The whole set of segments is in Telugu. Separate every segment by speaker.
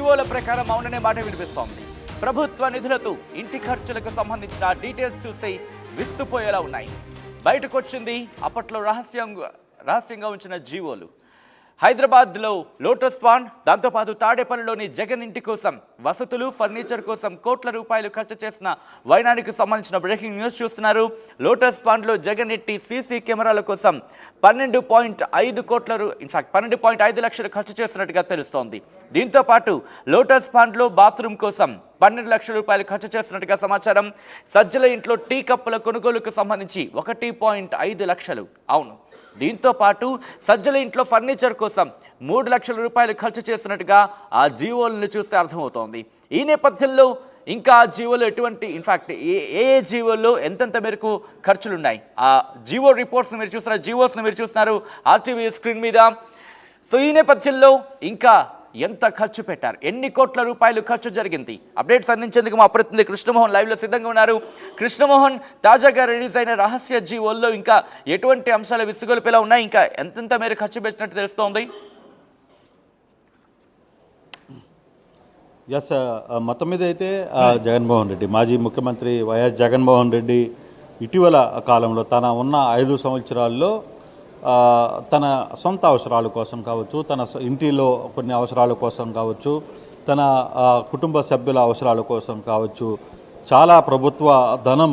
Speaker 1: జీవోల ప్రకారం అవుననే మాట వినిపిస్తోంది. ప్రభుత్వ నిధులతో ఇంటి ఖర్చులకు సంబంధించిన డీటెయిల్స్ చూస్తే విస్తుపోయేలా ఉన్నాయి. బయటకొచ్చింది అప్పట్లో రహస్యంగా ఉంచిన జీవోలు. హైదరాబాద్లో లోటస్ పాండ్, దాంతోపాటు తాడేపల్లిలోని జగన్ ఇంటి కోసం వసతులు, ఫర్నిచర్ కోసం కోట్ల రూపాయలు ఖర్చు చేసిన వైనానికి సంబంధించిన బ్రేకింగ్ న్యూస్ చూస్తున్నారు. లోటస్ పాండ్లో జగన్ ఇంటి సీసీ కెమెరాల కోసం 12.5 లక్షలు ఖర్చు చేసినట్టుగా తెలుస్తోంది. దీంతో పాటు లోటస్ పాండ్లో బాత్రూమ్ కోసం 12 లక్షల రూపాయలు ఖర్చు చేసినట్టుగా సమాచారం. సజ్జల ఇంట్లో టీ కప్పుల కొనుగోలుకు సంబంధించి 1.5 లక్షలు. అవును, దీంతో పాటు సజ్జల ఇంట్లో ఫర్నిచర్ కోసం 3 లక్షల రూపాయలు ఖర్చు చేసినట్టుగా ఆ జీవోలను చూస్తే అర్థమవుతోంది. ఈ నేపథ్యంలో ఇంకా జీవోలు ఎటువంటి ఏ జీవోల్లో ఎంతెంత మేరకు ఖర్చులున్నాయి, ఆ జీవో రిపోర్ట్స్ని మీరు చూస్తున్నారు, జీవోస్ని మీరు చూస్తున్నారు ఆర్టీవీ స్క్రీన్ మీద. సో ఈ నేపథ్యంలో ఇంకా ఎంత ఖర్చు పెట్టారు, ఎన్ని కోట్ల రూపాయలు ఖర్చు జరిగింది, అప్డేట్స్ అందించేందుకు మా ప్రతినిధి కృష్ణమోహన్ లైవ్లో సిద్ధంగా ఉన్నారు. కృష్ణమోహన్, తాజాగా రిలీజ్ అయిన రహస్య జీవోల్లో ఇంకా ఎటువంటి అంశాలు విసుగొలిపేలా ఉన్నాయి, ఇంకా ఎంతెంత మేర ఖర్చు పెట్టినట్టు తెలుస్తోంది?
Speaker 2: ఎస్, మొత్తం మీద అయితే జగన్మోహన్ రెడ్డి, మాజీ ముఖ్యమంత్రి వైఎస్ జగన్మోహన్ రెడ్డి ఇటీవల కాలంలో తన ఉన్న 5 సంవత్సరాల్లో తన సొంత అవసరాల కోసం కావచ్చు, తన ఇంటిలో కొన్ని అవసరాల కోసం కావచ్చు, తన కుటుంబ సభ్యుల అవసరాల కోసం కావచ్చు, చాలా ప్రభుత్వ ధనం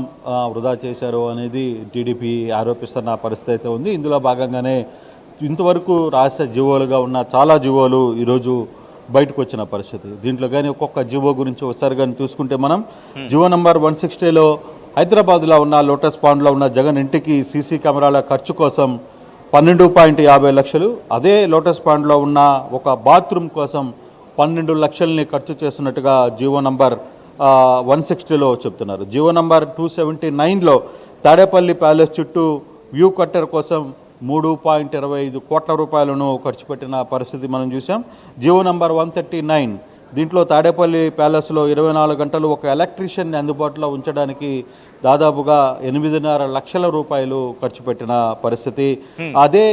Speaker 2: వృధా చేశారు అనేది టీడీపీ ఆరోపిస్తున్న పరిస్థితి అయితే ఉంది. ఇందులో భాగంగానే ఇంతవరకు రహస్య జీవోలుగా ఉన్న చాలా జీవోలు ఈరోజు బయటకు వచ్చిన పరిస్థితి. దీంట్లో కానీ ఒక్కొక్క జీవో గురించి ఒకసారి కానీ చూసుకుంటే మనం జీవో నంబర్ 160లో హైదరాబాద్లో ఉన్న లోటస్ పాండ్లో ఉన్న జగన్ ఇంటికి సీసీ కెమెరాల ఖర్చు కోసం 12.50 లక్షలు, అదే లోటస్ పాండ్లో ఉన్న ఒక బాత్రూమ్ కోసం 12 లక్షల్ని ఖర్చు చేస్తున్నట్టుగా జీవో నంబర్ 160లో చెప్తున్నారు. జీవో నంబర్ 279లో తాడేపల్లి ప్యాలెస్ చుట్టూ వ్యూ కట్టర్ కోసం 3.25 కోట్ల రూపాయలను ఖర్చు పెట్టిన పరిస్థితి మనం చూసాం. జీవో నంబర్ 139 దీంట్లో తాడేపల్లి ప్యాలెస్లో 24 గంటలు ఒక ఎలక్ట్రీషియన్ని అందుబాటులో ఉంచడానికి దాదాపుగా 8.5 లక్షల రూపాయలు ఖర్చు పెట్టిన పరిస్థితి. అదే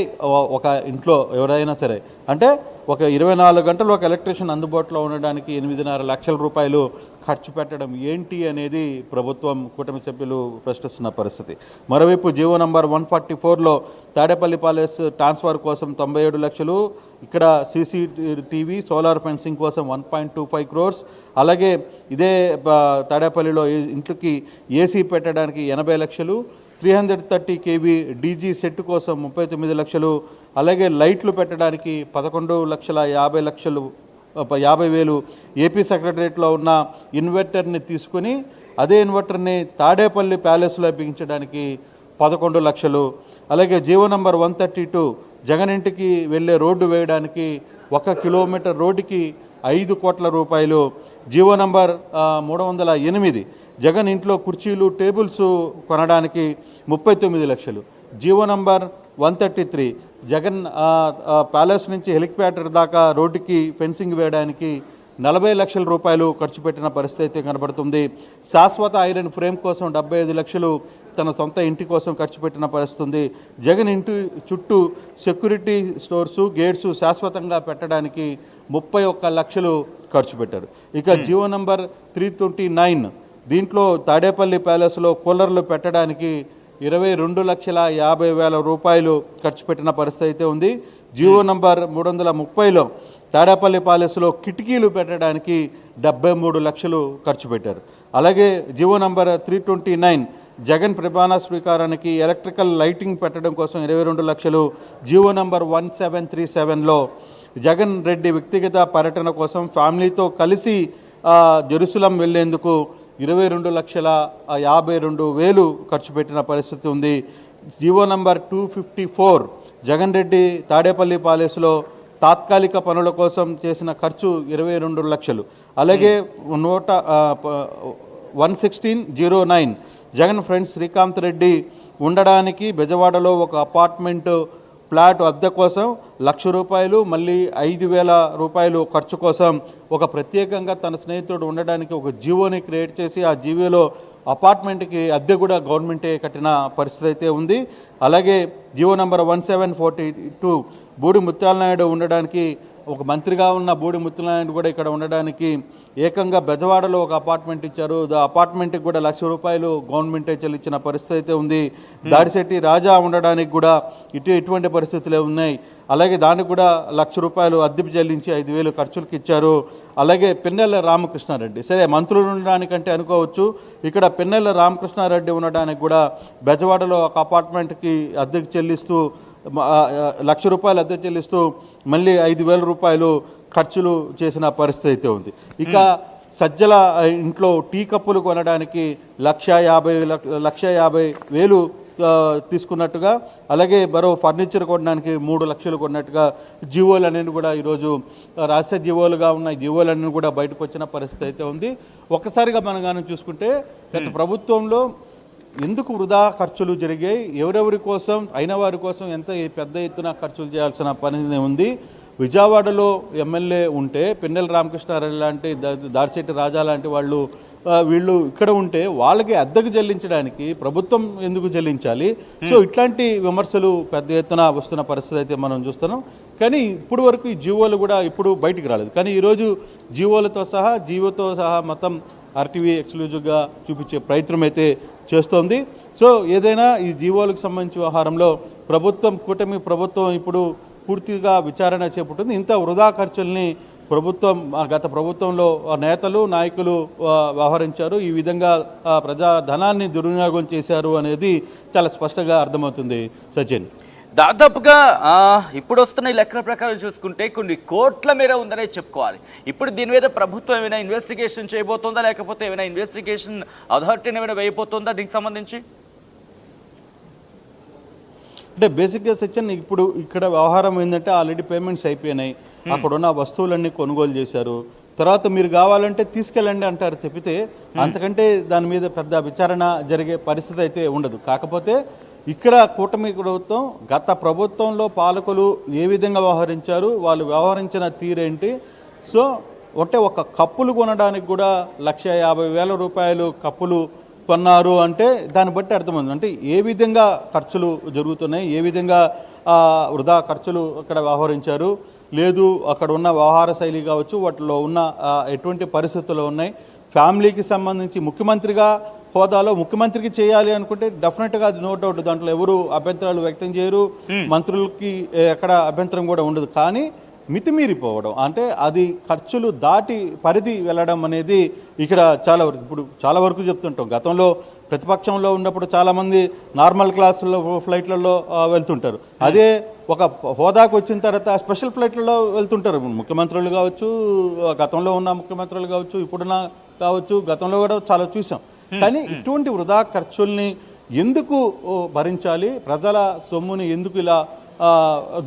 Speaker 2: ఒక ఇంట్లో ఎవరైనా సరే అంటే ఒక 24 గంటలు ఒక ఎలక్ట్రీషియన్ అందుబాటులో ఉండడానికి 8.5 లక్షల రూపాయలు ఖర్చు పెట్టడం ఏంటి అనేది ప్రభుత్వం, కూటమి సభ్యులు ప్రశ్నిస్తున్న పరిస్థితి. మరోవైపు జీవో నంబర్ 144లో తాడేపల్లి ప్యాలెస్ ట్రాన్స్ఫర్ కోసం 97 లక్షలు, ఇక్కడ సీసీటీవీ సోలార్ ఫెన్సింగ్ కోసం 1.25 crores, అలాగే ఇదే తాడేపల్లిలో ఇంట్లోకి ఏసీ పెట్టడానికి 80 లక్షలు, 330 kV డీజీ సెట్ కోసం 39 లక్షలు, అలాగే లైట్లు పెట్టడానికి 11,50,000 ఏపీ సెక్రటరియట్లో ఉన్న ఇన్వర్టర్ని తీసుకుని అదే ఇన్వర్టర్ని తాడేపల్లి ప్యాలెస్లో బిగించడానికి 11 లక్షలు, అలాగే జీవో నంబర్ 132 జగన్ ఇంటికి వెళ్ళే రోడ్డు వేయడానికి 1 కిలోమీటర్ రోడ్డుకి 5 కోట్ల రూపాయలు, జీవో నంబర్ 308 జగన్ ఇంట్లో కుర్చీలు, టేబుల్స్ కొనడానికి 39 లక్షలు, జీవో నంబర్ 133 జగన్ ప్యాలెస్ నుంచి హెలికాప్టర్ దాకా రోడ్డుకి ఫెన్సింగ్ వేయడానికి 40 లక్షల రూపాయలు ఖర్చు పెట్టిన పరిస్థితి అయితే కనబడుతుంది. శాశ్వత ఐరన్ ఫ్రేమ్ కోసం 75 లక్షలు తన సొంత ఇంటి కోసం ఖర్చు పెట్టిన పరిస్థితి ఉంది. జగన్ ఇంటి చుట్టూ సెక్యూరిటీ స్టోర్సు, గేట్సు శాశ్వతంగా పెట్టడానికి 31 లక్షలు ఖర్చు పెట్టారు. ఇక జీవో నంబర్ 329 దీంట్లో తాడేపల్లి ప్యాలెస్లో కూలర్లు పెట్టడానికి 22,50,000 రూపాయలు ఖర్చు పెట్టిన పరిస్థితి అయితే ఉంది. జీవో నంబర్ 330లో తాడేపల్లి ప్యాలెస్లో కిటికీలు పెట్టడానికి 73 లక్షలు ఖర్చు పెట్టారు. అలాగే జీవో నంబర్ 329 జగన్ ప్రమాణ స్వీకారానికి ఎలక్ట్రికల్ లైటింగ్ పెట్టడం కోసం 22 లక్షలు, జీవో నంబర్ 1737లో జగన్ రెడ్డి వ్యక్తిగత పర్యటన కోసం ఫ్యామిలీతో కలిసి జెరూసలం వెళ్లేందుకు 22,52,000 ఖర్చు పెట్టిన పరిస్థితి ఉంది. జీవో నంబర్ 254 జగన్ రెడ్డి తాడేపల్లి ప్యాలెస్లో తాత్కాలిక పనుల కోసం చేసిన ఖర్చు 22 లక్షలు. అలాగే 11609 జగన్ ఫ్రెండ్స్ శ్రీకాంత్ రెడ్డి ఉండడానికి బెజవాడలో ఒక అపార్ట్మెంట్ ఫ్లాట్ అద్దె కోసం 1,00,000 రూపాయలు, మళ్ళీ 5,000 రూపాయలు ఖర్చు కోసం ఒక ప్రత్యేకంగా తన స్నేహితుడు ఉండడానికి ఒక జీవోని క్రియేట్ చేసి ఆ జీవోలో అపార్ట్మెంట్కి అద్దె కూడా గవర్నమెంటే కట్టిన పరిస్థితి అయితే ఉంది. అలాగే జీవో నంబర్ 1742 బూడి ముత్యాలనాయుడు ఉండడానికి ఒక మంత్రిగా ఉన్న బూడి ముత్తునారాయణ కూడా ఇక్కడ ఉండడానికి ఏకంగా బెజవాడలో ఒక అపార్ట్మెంట్ ఇచ్చారు. అపార్ట్మెంట్కి కూడా ₹1,00,000 గవర్నమెంటే చెల్లించిన పరిస్థితి అయితే ఉంది. దాడిశెట్టి రాజా ఉండడానికి కూడా ఇటువంటి పరిస్థితులే ఉన్నాయి. అలాగే దానికి కూడా ₹1,00,000 అద్దె చెల్లించి 5,000 ఖర్చులకు ఇచ్చారు. అలాగే పిన్నెల రామకృష్ణారెడ్డి, సరే మంత్రులు ఉండడానికంటే అనుకోవచ్చు, ఇక్కడ పిన్నెల రామకృష్ణారెడ్డి ఉండడానికి కూడా బెజవాడలో ఒక అపార్ట్మెంట్కి అద్దెకు చెల్లిస్తూ ₹1,00,000 అద్దె చెల్లిస్తూ మళ్ళీ ₹5,000 ఖర్చులు చేసిన పరిస్థితి అయితే ఉంది. ఇక సజ్జల ఇంట్లో టీ కప్పులు కొనడానికి ₹1,50,000 తీసుకున్నట్టుగా, అలాగే మరో ఫర్నిచర్ కొనడానికి 3 లక్షలు కొన్నట్టుగా జీవోలన్నీ కూడా ఈరోజు రహస్య జీవోలుగా ఉన్న జీవోలన్నీ కూడా బయటకు వచ్చిన పరిస్థితి అయితే ఉంది. ఒక్కసారిగా మనం కానీ చూసుకుంటే గత ప్రభుత్వంలో ఎందుకు వృధా ఖర్చులు జరిగాయి, ఎవరెవరి కోసం, అయిన వారి కోసం ఎంత పెద్ద ఎత్తున ఖర్చులు చేయాల్సిన పని ఉంది. విజయవాడలో ఎమ్మెల్యే ఉంటే పిన్నెల రామకృష్ణారెడ్డి లాంటి, దాడిశెట్టి రాజా లాంటి వీళ్ళు ఇక్కడ ఉంటే వాళ్ళకి అద్దెకు చెల్లించడానికి ప్రభుత్వం ఎందుకు చెల్లించాలి? సో ఇట్లాంటి విమర్శలు పెద్ద ఎత్తున వస్తున్న పరిస్థితి అయితే మనం చూస్తున్నాం. కానీ ఇప్పుడు వరకు ఈ జీవోలు కూడా ఇప్పుడు బయటికి రాలేదు. కానీ ఈరోజు జీవోతో సహా మొత్తం ఆర్టీవీ ఎక్స్క్లూజివ్గా చూపించే ప్రయత్నం అయితే చేస్తోంది. సో ఏదైనా ఈ జీవోలకు సంబంధించిన వ్యవహారంలో కూటమి ప్రభుత్వం ఇప్పుడు పూర్తిగా విచారణ చేపట్టింది. ఇంత వృధా ఖర్చుల్ని గత ప్రభుత్వంలో నేతలు, నాయకులు వ్యవహరించారు, ఈ విధంగా ప్రజా ధనాన్ని దుర్వినియోగం చేశారు అనేది చాలా స్పష్టంగా అర్థమవుతుంది. సచిన్,
Speaker 1: దాదాపుగా ఇప్పుడు వస్తున్న ఈ లెక్కల ప్రకారం చూసుకుంటే కొన్ని కోట్ల మేర ఉందనే చెప్పుకోవాలి. ఇప్పుడు దీని మీద ప్రభుత్వం ఏమైనా ఇన్వెస్టిగేషన్ చేయబోతుందా, లేకపోతే ఏమైనా ఇన్వెస్టిగేషన్ అథారిటీని ఏమైనా వేయబోతుందా దీనికి సంబంధించి?
Speaker 2: అంటే బేసిక్గా సచిన్, ఇప్పుడు ఇక్కడ వ్యవహారం ఏంటంటే ఆల్రెడీ పేమెంట్స్ అయిపోయినాయి, అక్కడ ఉన్న వస్తువులన్నీ కొనుగోలు చేశారు, తర్వాత మీరు కావాలంటే తీసుకెళ్ళండి అంటారు తప్పితే అంతకంటే దాని మీద పెద్ద విచారణ జరిగే పరిస్థితి అయితే ఉండదు. కాకపోతే ఇక్కడ కూటమి ప్రభుత్వం గత ప్రభుత్వంలో పాలకులు ఏ విధంగా వ్యవహరించారు, వాళ్ళు వ్యవహరించిన తీరేంటి, సో అంటే ఒక కప్పులు కొనడానికి కూడా ₹1,50,000 కప్పులు కొన్నారు అంటే దాన్ని బట్టి అర్థమైంది. అంటే ఏ విధంగా ఖర్చులు జరుగుతున్నాయి, ఏ విధంగా వృధా ఖర్చులు అక్కడ వ్యవహరించారు, లేదు అక్కడ ఉన్న వ్యవహార శైలి కావచ్చు, వాటిలో ఉన్న ఎటువంటి పరిస్థితులు ఉన్నాయి, ఫ్యామిలీకి సంబంధించి ముఖ్యమంత్రిగా హోదాలో ముఖ్యమంత్రికి చేయాలి అనుకుంటే డెఫినెట్గా అది నో డౌట్, దాంట్లో ఎవరు అభ్యంతరాలు వ్యక్తం చేయరు, మంత్రులకి ఎక్కడ అభ్యంతరం కూడా ఉండదు. కానీ మితిమీరిపోవడం అంటే అది ఖర్చులు దాటి పరిధి వెళ్ళడం అనేది ఇక్కడ చాలా వరకు చెప్తుంటాం. గతంలో ప్రతిపక్షంలో ఉన్నప్పుడు చాలామంది నార్మల్ క్లాసుల్లో ఫ్లైట్లలో వెళ్తుంటారు, అదే ఒక హోదాకు వచ్చిన తర్వాత స్పెషల్ ఫ్లైట్లలో వెళ్తుంటారు ముఖ్యమంత్రులు కావచ్చు, గతంలో ఉన్న ముఖ్యమంత్రులు కావచ్చు, ఇప్పుడున్న కావచ్చు, గతంలో కూడా చాలా చూసాం. కానీ ఇటువంటి వృధా ఖర్చుల్ని ఎందుకు భరించాలి, ప్రజల సొమ్ముని ఎందుకు ఇలా